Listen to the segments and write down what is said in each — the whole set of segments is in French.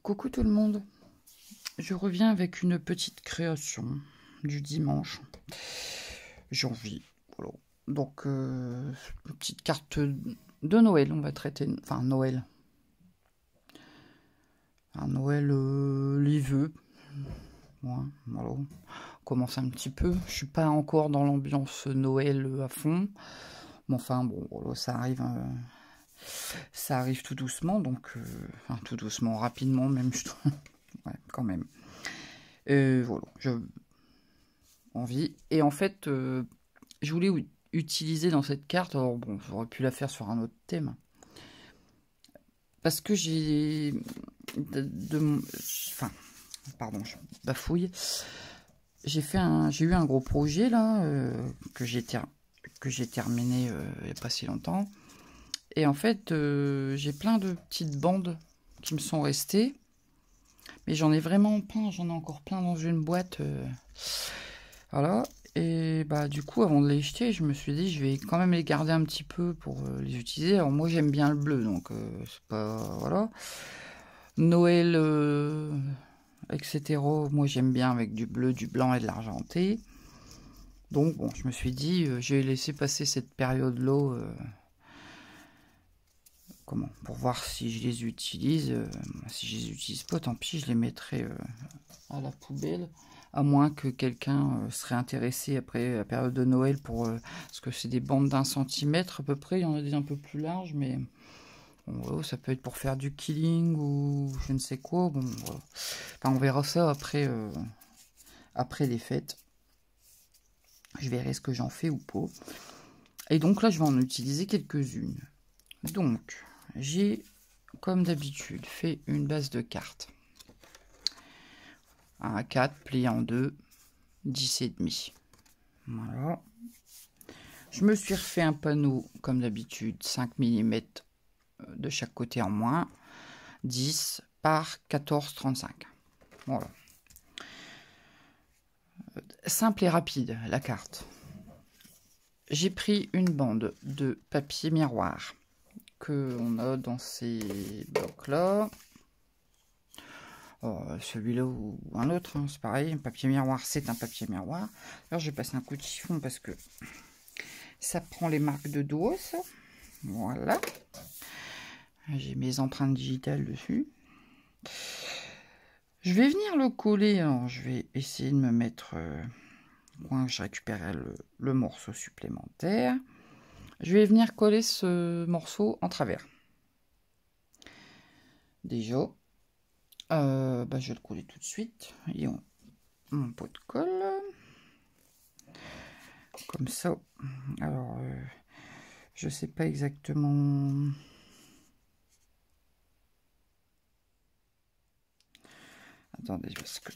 Coucou tout le monde, je reviens avec une petite création du dimanche janvier. Voilà. Donc, une petite carte de Noël, on va traiter, enfin Noël. Un Noël, les vœux. Ouais, voilà. On commence un petit peu. Je suis pas encore dans l'ambiance Noël à fond. Mais enfin, bon, voilà, ça arrive tout doucement, donc, enfin tout doucement, rapidement même, je trouve. Ouais, quand même. Voilà, j'ai envie. Et en fait, je voulais utiliser dans cette carte, alors bon, j'aurais pu la faire sur un autre thème. Parce que j'ai... Enfin, pardon, je bafouille. J'ai eu un gros projet là, que j'ai terminé il n'y a pas si longtemps. Et en fait, j'ai plein de petites bandes qui me sont restées. Mais j'en ai vraiment plein, j'en ai encore plein dans une boîte. Voilà. Et bah du coup, avant de les jeter, je me suis dit, je vais quand même les garder un petit peu pour les utiliser. Alors moi, j'aime bien le bleu, donc c'est pas... Voilà. Noël, etc. Moi, j'aime bien avec du bleu, du blanc et de l'argenté. Donc bon, je me suis dit, je vais laisser passer cette période-là... Comment, pour voir si je les utilise. Si je les utilise pas, tant pis, je les mettrai à la poubelle, à moins que quelqu'un serait intéressé après la période de Noël pour parce que c'est des bandes d'1 centimètre à peu près. Il y en a des un peu plus larges, mais bon, voilà, ça peut être pour faire du killing ou je ne sais quoi. Bon, voilà. Enfin, on verra ça après après les fêtes. Je verrai ce que j'en fais ou pas. Et donc là, je vais en utiliser quelques-unes. Donc, j'ai, comme d'habitude, fait une base de cartes. Un 4 plié en 2, 10 et demi. Voilà. Je me suis refait un panneau, comme d'habitude, 5 mm de chaque côté en moins. 10 par 14,35. Voilà. Simple et rapide, la carte. J'ai pris une bande de papier miroir que on a dans ces blocs-là. Celui-là ou un autre, hein, c'est pareil. Un papier miroir, c'est un papier miroir. Alors, je vais passer un coup de chiffon parce que ça prend les marques de doigts, ça. Voilà. J'ai mes empreintes digitales dessus. Je vais venir le coller. Alors, je vais essayer de me mettre... quand je récupérerai le morceau supplémentaire. Je vais venir coller ce morceau en travers. Déjà. Bah, je vais le coller tout de suite. Et mon pot de colle. Comme ça. Alors, je sais pas exactement... Attendez, parce que...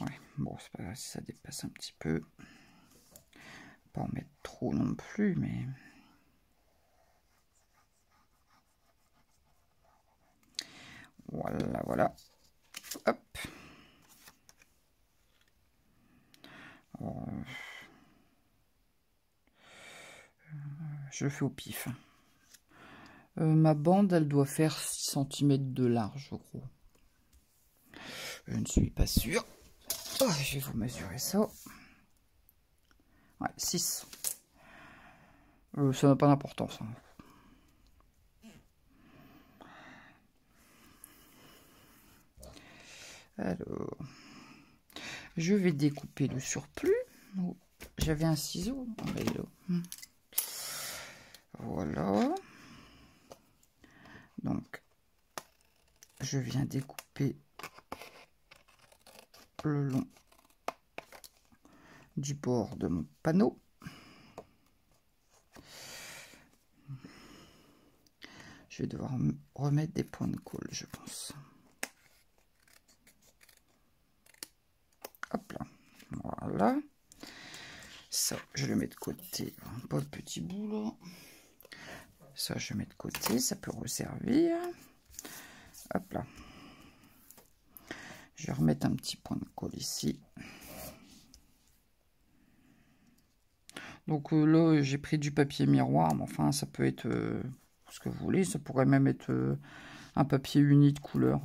Ouais, bon, c'est pas grave si ça dépasse un petit peu. Pas en mettre trop non plus, mais... Voilà, voilà. Hop. Alors, je le fais au pif. Ma bande, elle doit faire 6 cm de large, je crois. Je ne suis pas sûre. Oh, je vais vous mesurer ça. Ouais, 6. Ça n'a pas d'importance. Hein. Alors, je vais découper le surplus. Oh, j'avais un ciseau. Voilà. Donc, je viens découper le long du bord de mon panneau. Je vais devoir remettre des points de colle, je pense. Hop là. Voilà. Ça, je le mets de côté. Pas le petit bout là. Ça, je mets de côté. Ça peut resservir. Hop là. Je vais remettre un petit point de colle ici. Donc là, j'ai pris du papier miroir, mais enfin, ça peut être ce que vous voulez. Ça pourrait même être un papier uni de couleur.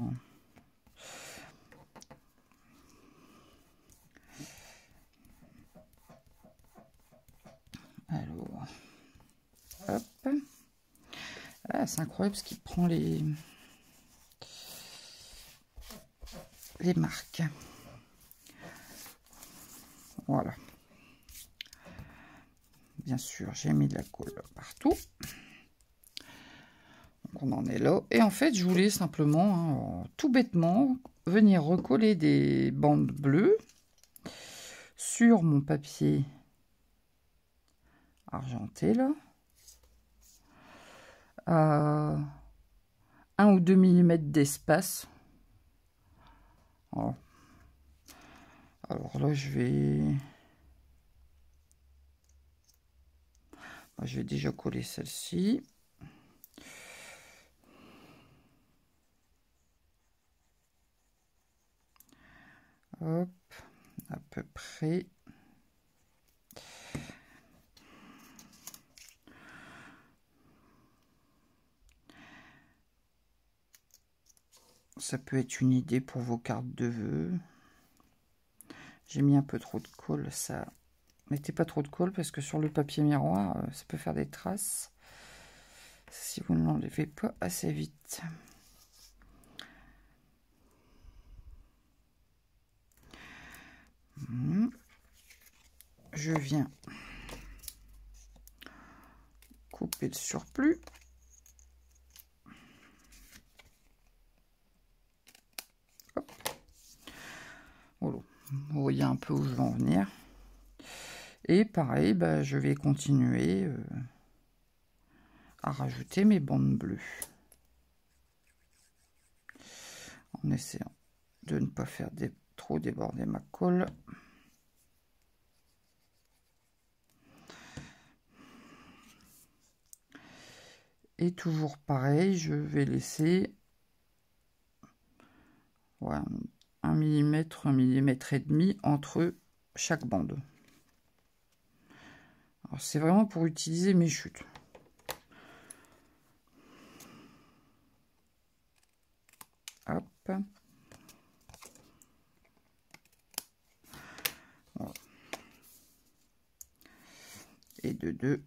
Alors, hop. Ah, c'est incroyable parce qu'il prend les marques. Voilà. Bien sûr, j'ai mis de la colle partout. Donc on en est là. Et en fait, je voulais simplement, tout bêtement, venir recoller des bandes bleues sur mon papier argenté là. À 1 ou 2 mm d'espace. Alors là, je vais déjà coller celle-ci. Hop, à peu près. Ça peut être une idée pour vos cartes de vœux. J'ai mis un peu trop de colle, ça. Mettez pas trop de colle parce que sur le papier miroir, ça peut faire des traces si vous ne l'enlevez pas assez vite. Je viens couper le surplus. Hop. Voilà. Vous voyez un peu où je veux en venir. Et pareil, je vais continuer à rajouter mes bandes bleues. En essayant de ne pas faire trop déborder ma colle. Et toujours pareil, je vais laisser 1 mm, 1 mm et demi entre chaque bande. C'est vraiment pour utiliser mes chutes. Hop. Voilà. Et de deux.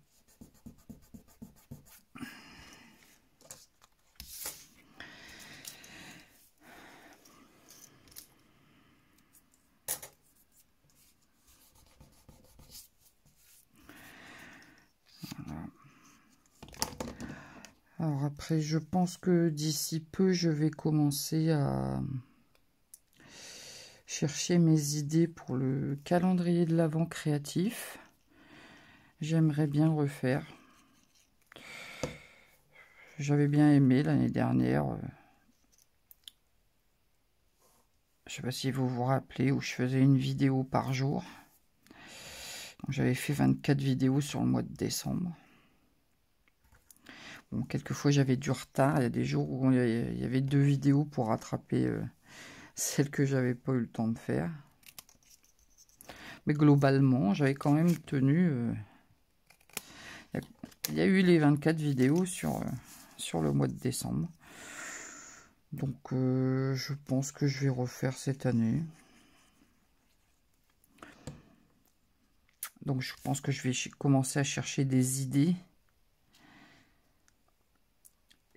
Voilà. Alors après, je pense que d'ici peu, je vais commencer à chercher mes idées pour le calendrier de l'Avent créatif. J'aimerais bien refaire. J'avais bien aimé l'année dernière. Je ne sais pas si vous vous rappelez, où je faisais une vidéo par jour. J'avais fait 24 vidéos sur le mois de décembre. Bon, quelquefois j'avais du retard. Il y a des jours où il y avait 2 vidéos pour rattraper celles que j'avais pas eu le temps de faire. Mais globalement, j'avais quand même tenu... il y a eu les 24 vidéos sur le mois de décembre. Donc je pense que je vais refaire cette année. Donc je pense que je vais commencer à chercher des idées.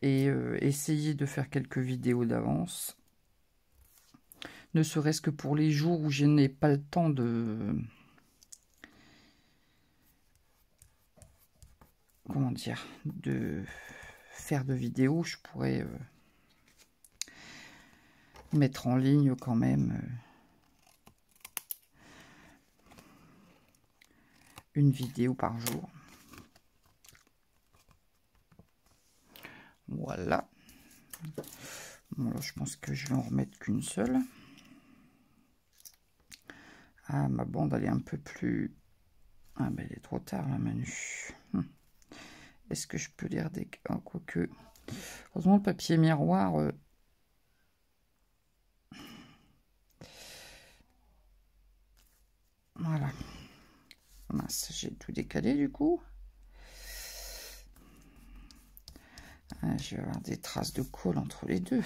Et essayer de faire quelques vidéos d'avance. Ne serait-ce que pour les jours où je n'ai pas le temps de... Comment dire, de faire de vidéos, je pourrais mettre en ligne quand même une vidéo par jour. Voilà. Bon, là, je pense que je vais en remettre qu'une seule. Ah, ma bande, elle est un peu plus... Ah, ben, elle est trop tard, la Manu. Est-ce que je peux lire des... Ah, quoique... Heureusement, le papier miroir... Voilà. Mince, j'ai tout décalé du coup. Ah, je vais avoir des traces de colle entre les deux.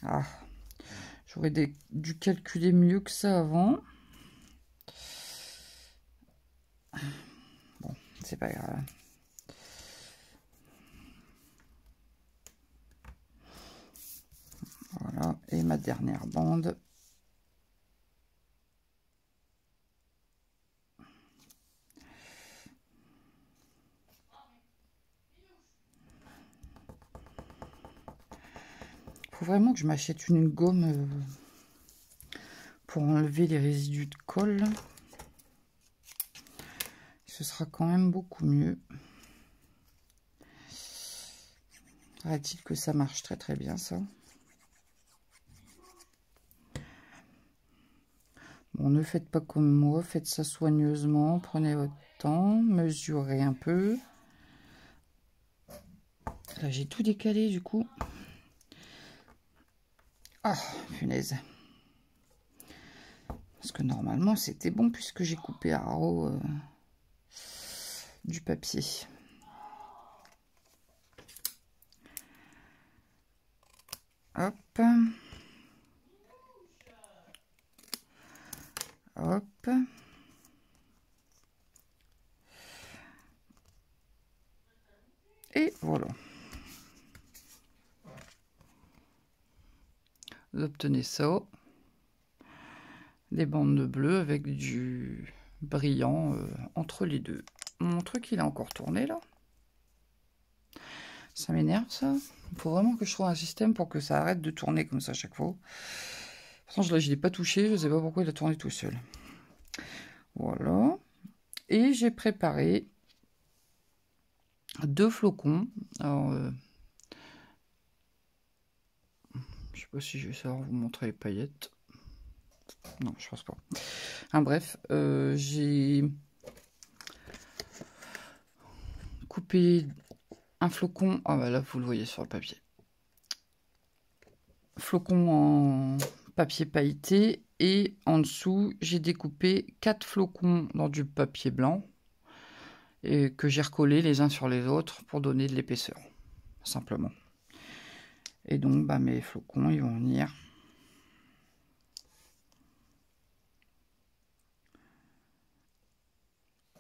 Ah, j'aurais dû calculer mieux que ça avant. Bon, c'est pas grave. Voilà, et ma dernière bande. Faut vraiment que je m'achète une gomme pour enlever les résidus de colle. Ce sera quand même beaucoup mieux. Paraît-il que ça marche très très bien ça. Bon, ne faites pas comme moi, faites ça soigneusement, prenez votre temps, mesurez un peu. Là j'ai tout décalé du coup. Ah, punaise. Parce que normalement c'était bon puisque j'ai coupé à ras du papier. Hop. Hop. Et voilà. Vous obtenez ça. Des bandes de bleu avec du brillant entre les deux. Mon truc, il a encore tourné là. Ça m'énerve ça. Il faut vraiment que je trouve un système pour que ça arrête de tourner comme ça à chaque fois. Pourtant, là, je ne l'ai pas touché. Je ne sais pas pourquoi il a tourné tout seul. Voilà. Et j'ai préparé 2 flocons. Alors, je sais pas si je vais savoir vous montrer les paillettes. Non, je pense pas. Enfin, bref, j'ai coupé un flocon. Ah bah là, vous le voyez sur le papier. Flocon en papier pailleté et en dessous, j'ai découpé 4 flocons dans du papier blanc et que j'ai recollé les uns sur les autres pour donner de l'épaisseur, simplement. Et donc, bah, mes flocons, ils vont venir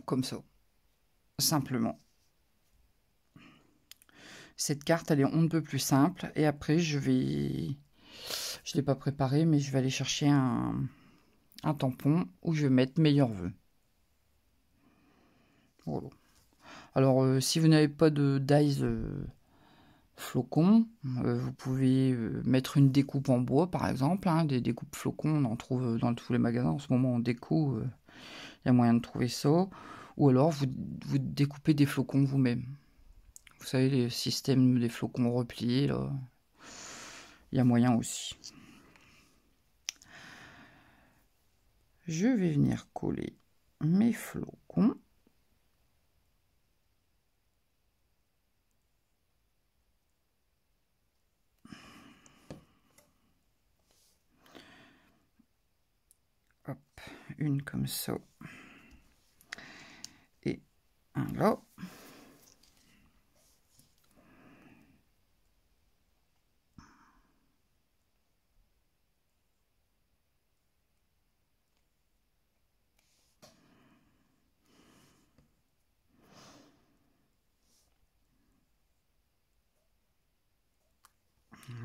comme ça, simplement. Cette carte, elle est on ne peut plus simple. Et après, je l'ai pas préparé, mais je vais aller chercher un tampon où je vais mettre meilleurs vœux. Voilà. Alors, si vous n'avez pas de dies flocons, vous pouvez mettre une découpe en bois, par exemple. Hein, des découpes flocons, on en trouve dans tous les magasins. En ce moment, en déco, il y a moyen de trouver ça. Ou alors, vous découpez des flocons vous-même. Vous savez, les systèmes des flocons repliés, là, il y a moyen aussi. Je vais venir coller mes flocons. Hop, une comme ça. Et un là.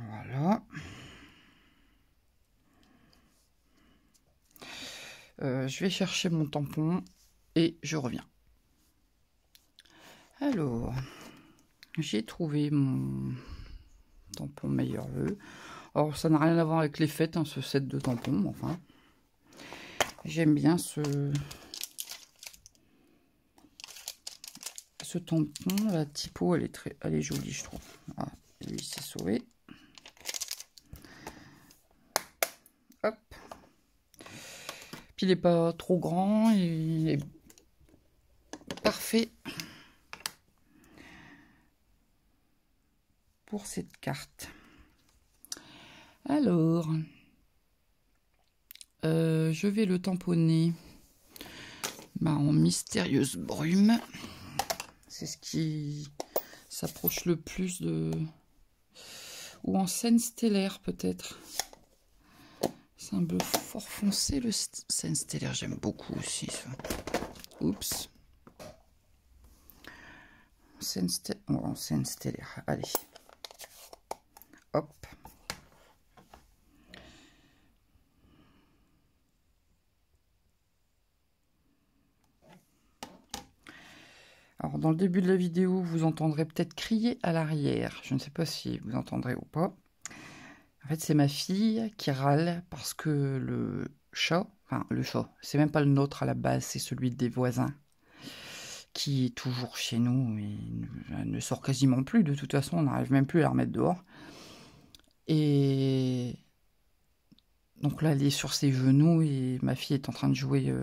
Voilà. Je vais chercher mon tampon et je reviens. Alors, j'ai trouvé mon tampon meilleur vœu. Alors, ça n'a rien à voir avec les fêtes, hein, ce set de tampons, enfin. J'aime bien ce tampon. La typo, elle est jolie, je trouve. Ah, lui, c'est sauvé. Hop. Puis il n'est pas trop grand, il est parfait pour cette carte. Alors, je vais le tamponner en mystérieuse brume. C'est ce qui s'approche le plus de... Ou en scène stellaire, peut-être. C'est un bleu fort foncé, le scène stellaire. J'aime beaucoup aussi, ça. Oups. En scène stellaire. Allez. Hop. Alors, dans le début de la vidéo, vous entendrez peut-être crier à l'arrière. Je ne sais pas si vous entendrez ou pas. En fait, c'est ma fille qui râle parce que le chat, c'est même pas le nôtre à la base, c'est celui des voisins, qui est toujours chez nous et ne sort quasiment plus. De toute façon, on n'arrive même plus à la remettre dehors. Et donc là, elle est sur ses genoux et ma fille est en train de jouer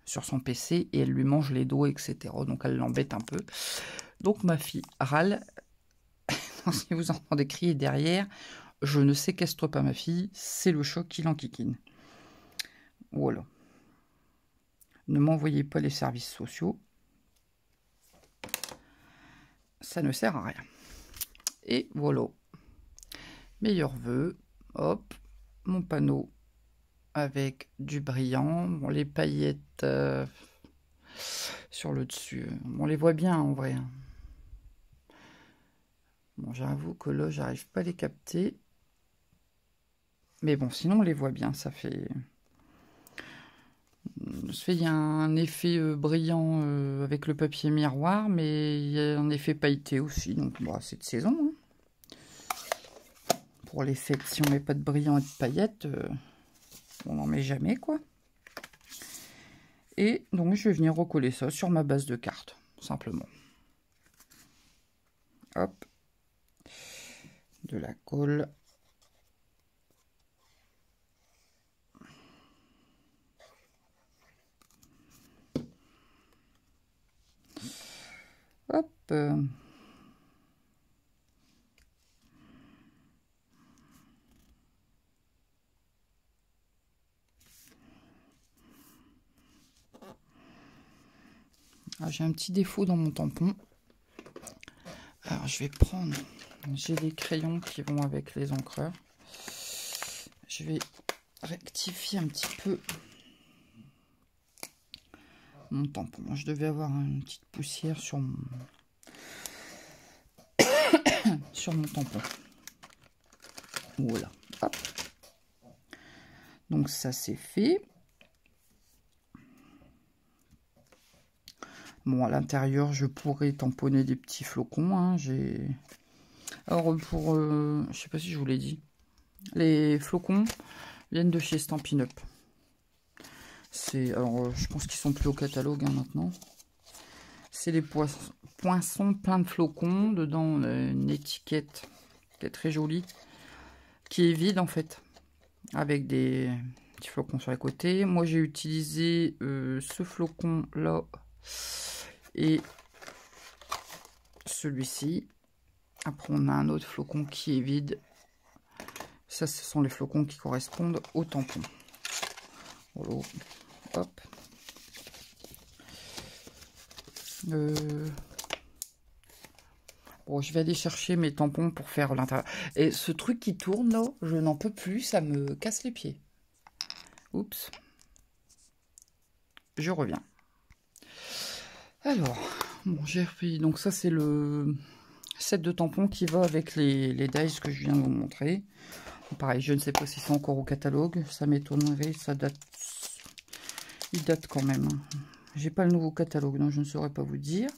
sur son PC et elle lui mange les doigts, etc. Donc elle l'embête un peu. Donc ma fille râle. Si vous entendez crier derrière, je ne séquestre pas ma fille, c'est le chat qui l'enquiquine. Voilà. Ne m'envoyez pas les services sociaux. Ça ne sert à rien. Et voilà. Meilleurs vœux. Hop. Mon panneau avec du brillant. Bon, les paillettes sur le dessus. On les voit bien en vrai. Bon, j'avoue que là, j'arrive pas à les capter. Mais bon, sinon, on les voit bien. Ça fait... Il y a un effet brillant avec le papier miroir, mais il y a un effet pailleté aussi. Donc, bon, c'est de saison. Hein. Pour l'effet, si on met pas de brillant et de paillettes, on n'en met jamais, quoi. Et donc, je vais venir recoller ça sur ma base de cartes, simplement. Hop. De la colle. Hop. Ah, j'ai un petit défaut dans mon tampon. Alors, je vais prendre... J'ai des crayons qui vont avec les encreurs. Je vais rectifier un petit peu mon tampon. Je devais avoir une petite poussière sur mon... sur mon tampon. Voilà. Hop. Donc ça c'est fait. Bon, à l'intérieur, je pourrais tamponner des petits flocons. Hein. Alors pour... je sais pas si je vous l'ai dit. Les flocons viennent de chez Stampin' Up. Alors, je pense qu'ils sont plus au catalogue hein, maintenant. C'est les poinçons pleins de flocons. Dedans, on a une étiquette qui est très jolie, qui est vide en fait, avec des petits flocons sur les côtés. Moi, j'ai utilisé ce flocon là et celui-ci. Après, on a un autre flocon qui est vide. Ça, ce sont les flocons qui correspondent au tampon. Voilà. Hop. Bon, je vais aller chercher mes tampons pour faire l'intérieur. Et ce truc qui tourne là, je n'en peux plus, ça me casse les pieds. Oups. Je reviens. Alors, bon, j'ai repris. Donc ça, c'est le set de tampons qui va avec les dies que je viens de vous montrer. Pareil, je ne sais pas si c'est encore au catalogue. Ça m'étonnerait, ça date... Il date quand même. J'ai pas le nouveau catalogue, donc je ne saurais pas vous dire.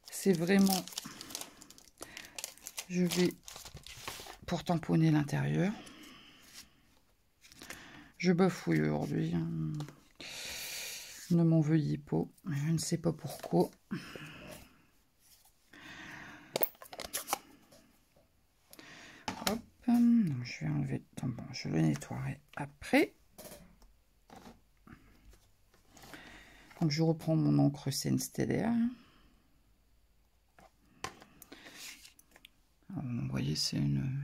C'est vraiment... Je vais pour tamponner l'intérieur. Je bafouille aujourd'hui. Ne m'en veuillez pas. Je ne sais pas pourquoi. Hop. Donc, je vais enlever le tampon. Je le nettoierai après. Donc, je reprends mon encre scène stellaire. Alors, vous voyez, c'est une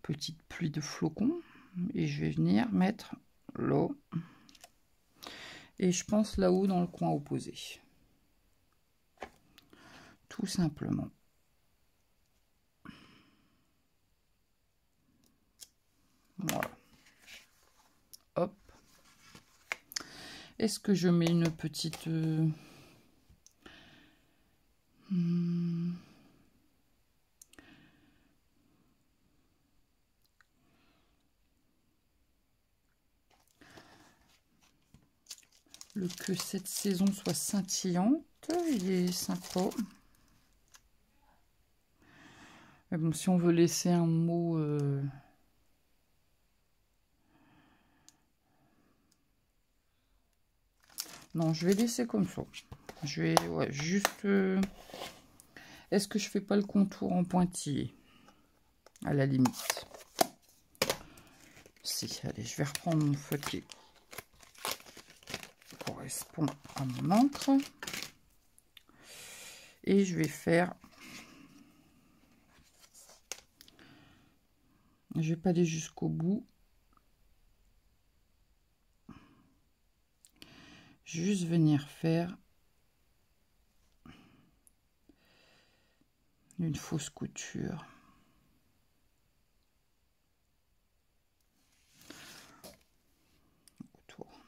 petite pluie de flocons. Et je vais venir mettre l'eau. Et je pense là-haut dans le coin opposé. Tout simplement. Voilà. Hop. Est-ce que je mets une petite... que cette saison soit scintillante, il est sympa. Mais bon, si on veut laisser un mot... Non, je vais laisser comme ça. Je vais ouais, juste... Est-ce que je fais pas le contour en pointillé? À la limite. Si, allez, je vais reprendre mon feuille qui correspond à mon encre. Et je vais faire... Je vais pas aller jusqu'au bout. Juste venir faire une fausse couture. Autour.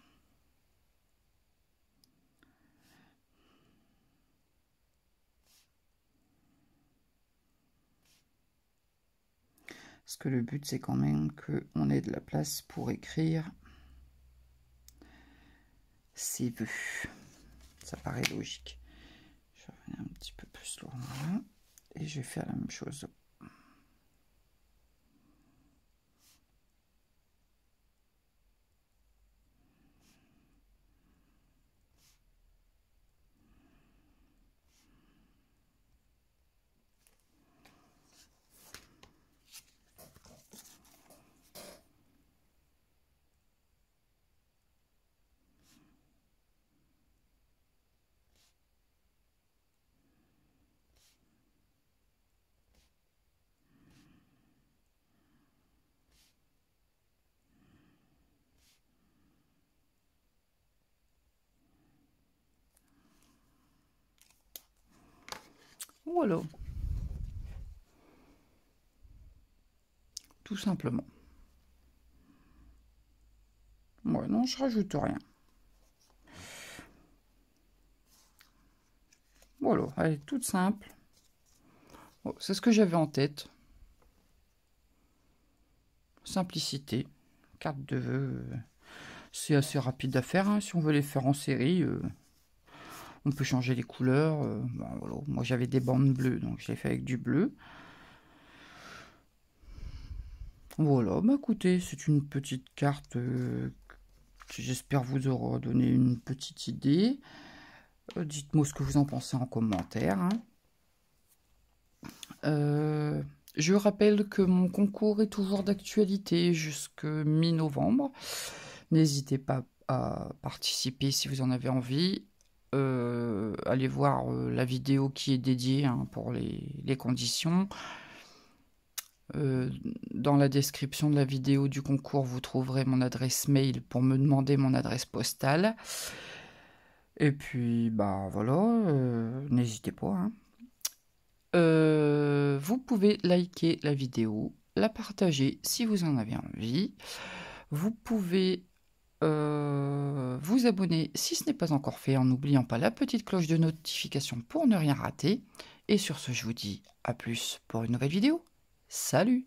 Parce que le but, c'est quand même qu'on ait de la place pour écrire ses vœux. Ça paraît logique. Je vais revenir un petit peu plus loin. Là. Et je vais faire la même chose. Voilà. Tout simplement. Ouais, non, je rajoute rien. Voilà, elle est toute simple. Bon, c'est ce que j'avais en tête. Simplicité. Carte de vœux. C'est assez rapide à faire. Hein. Si on veut les faire en série, on peut changer les couleurs. Bon, voilà. Moi, j'avais des bandes bleues, donc je l'ai fait avec du bleu. Voilà, bah écoutez, c'est une petite carte qui j'espère vous aura donné une petite idée. Dites-moi ce que vous en pensez en commentaire. Hein. Je rappelle que mon concours est toujours d'actualité jusqu'à mi-novembre. N'hésitez pas à participer si vous en avez envie. Allez voir la vidéo qui est dédiée hein, pour les conditions. Dans la description de la vidéo du concours, vous trouverez mon adresse mail pour me demander mon adresse postale. Et puis, bah voilà, n'hésitez pas. Hein. Vous pouvez liker la vidéo, la partager si vous en avez envie. Vous pouvez vous abonner si ce n'est pas encore fait en n'oubliant pas la petite cloche de notification pour ne rien rater. Et sur ce, je vous dis à plus pour une nouvelle vidéo. Salut!